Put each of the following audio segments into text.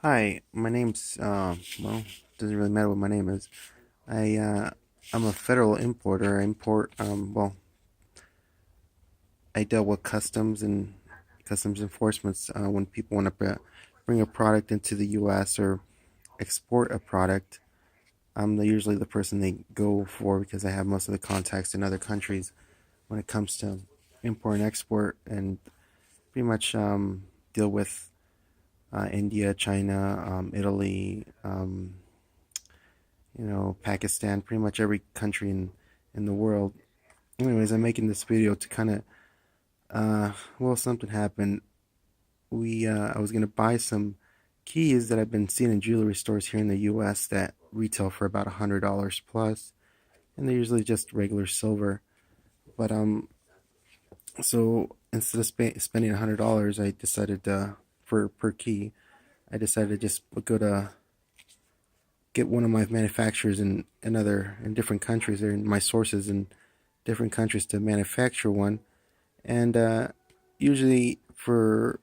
Hi, my name's well, doesn't really matter what my name is. I I'm a federal importer. I import I deal with customs enforcements when people want to bring a product into the U.S. or export a product. Usually the person they go for because I have most of the contacts in other countries when it comes to import and export, and pretty much deal with India, China, Italy, Pakistan, pretty much every country in the world. Anyways, I'm making this video to kind of, something happened. I was gonna buy some keys that I've been seeing in jewelry stores here in the U.S. that retail for about $100 plus, and they're usually just regular silver. But so instead of spending $100, I decided for per key, I decided to just go to get one of my manufacturers in different countries or in my sources in different countries to manufacture one. And usually for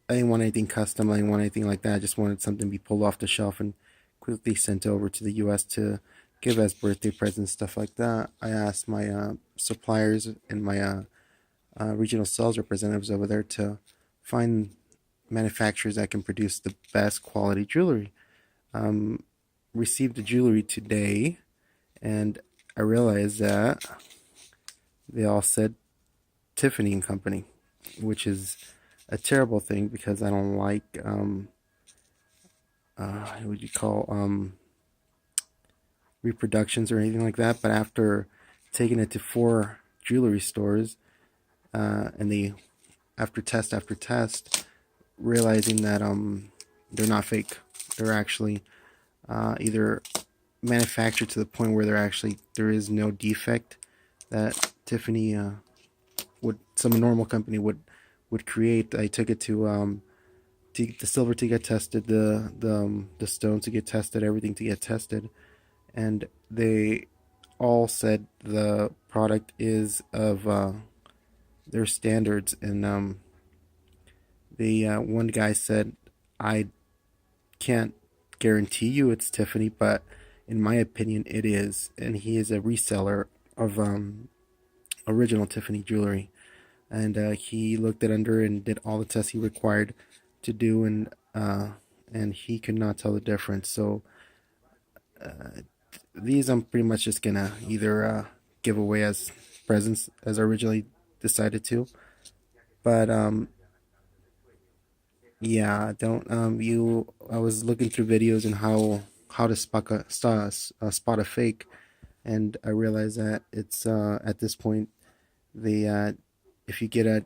I didn't want anything custom, I didn't want anything like that. I just wanted something to be pulled off the shelf and quickly sent over to the US to give as birthday presents, stuff like that. I asked my suppliers and my regional sales representatives over there to find manufacturers that can produce the best quality jewelry. Um, Received the jewelry today, and I realized that they all said Tiffany and Company, which is a terrible thing because I don't like what would you call reproductions or anything like that. But after taking it to four jewelry stores, and they after test, realizing that they're not fake. They're actually either manufactured to the point where there is no defect that Tiffany would some normal company would create. I took it to the silver to get tested, the stone to get tested, everything to get tested, and they all said the product is of their standards. And the one guy said, "I can't guarantee you it's Tiffany, but in my opinion, it is." And he is a reseller of original Tiffany jewelry, and he looked it under and did all the tests he required to do, and he could not tell the difference. So these I'm pretty much just gonna either give away as presents as I originally decided to. But yeah, don't you. I was looking through videos and how to spot a fake, and I realized that it's at this point the if you get a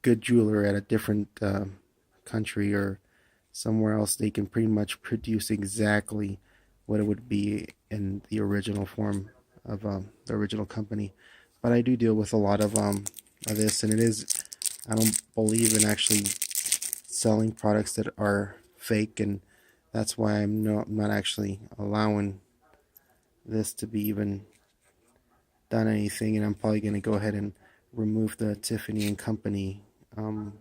good jeweler at a different country or somewhere else, they can pretty much produce exactly what it would be in the original form of the original company. But I do deal with a lot of this, and it is I don't believe in actually selling products that are fake, and that's why I'm not actually allowing this to be even done anything. And I'm probably going to go ahead and remove the Tiffany and Company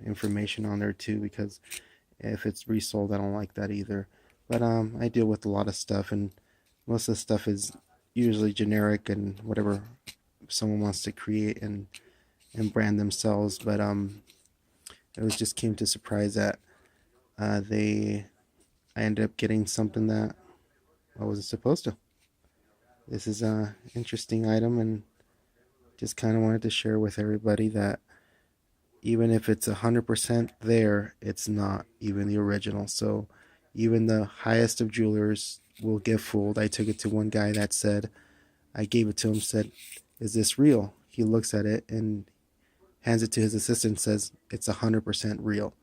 information on there too, because if it's resold, I don't like that either. But I deal with a lot of stuff, and most of the stuff is usually generic and whatever someone wants to create and brand themselves. But it was just came to surprise that they I ended up getting something that I wasn't supposed to. This is a interesting item, and just kind of wanted to share with everybody that even if it's 100% there, it's not even the original. So even the highest of jewelers will get fooled. I took it to one guy that said, I gave it to him, said, "Is this real?" He looks at it and hands it to his assistant and says, "It's 100% real."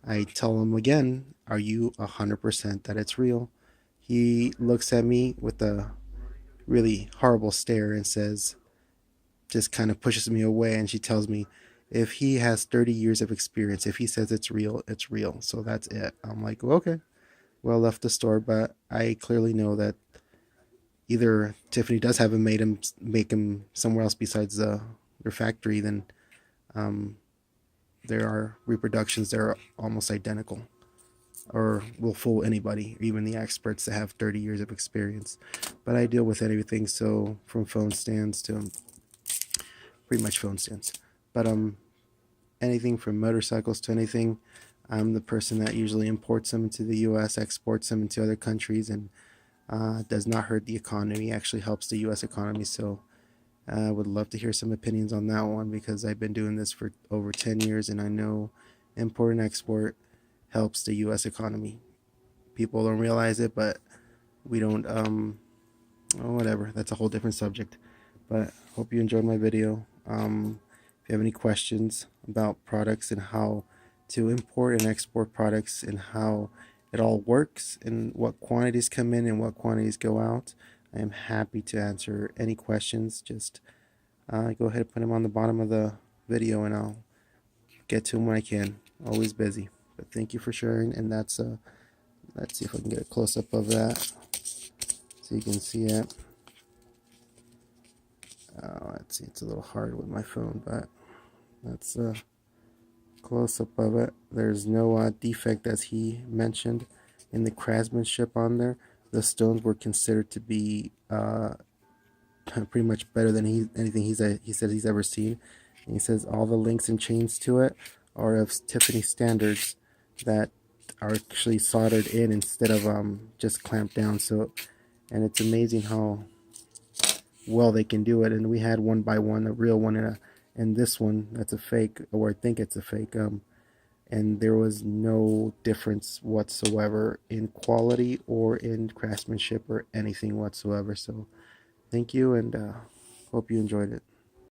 I tell him again, "Are you 100% that it's real?" He looks at me with a really horrible stare and says, just kind of pushes me away, and she tells me, if he has 30 years of experience, if he says it's real, it's real. So that's it. I'm like, well, okay. Well, left the store, but I clearly know that either Tiffany does have him made him make him somewhere else besides their factory, then um, there are reproductions that are almost identical. or will fool anybody, even the experts that have 30 years of experience. But I deal with everything, so from phone stands to pretty much phone stands. But anything from motorcycles to anything, I'm the person that usually imports them into the U.S., exports them into other countries, and does not hurt the economy. Actually helps the U.S. economy. So I would love to hear some opinions on that one because I've been doing this for over 10 years, and I know import and export helps the U.S. economy. People don't realize it, but we don't. Oh, whatever. That's a whole different subject. But hope you enjoyed my video. If you have any questions about products and how to import and export products and how it all works and what quantities come in and what quantities go out, I am happy to answer any questions. Just go ahead and put them on the bottom of the video and I'll get to them when I can. Always busy. But thank you for sharing. And that's let's see if I can get a close up of that so you can see it. Let's see, it's a little hard with my phone, but that's a close up of it. There's no defect, as he mentioned, in the craftsmanship on there. The stones were considered to be pretty much better than anything he said he's ever seen. And he says all the links and chains to it are of Tiffany standards that are actually soldered in instead of just clamped down. So, and it's amazing how well they can do it. And we had one by one, a real one, and this one that's a fake, or I think it's a fake. And there was no difference whatsoever in quality or in craftsmanship or anything whatsoever. So thank you, and hope you enjoyed it.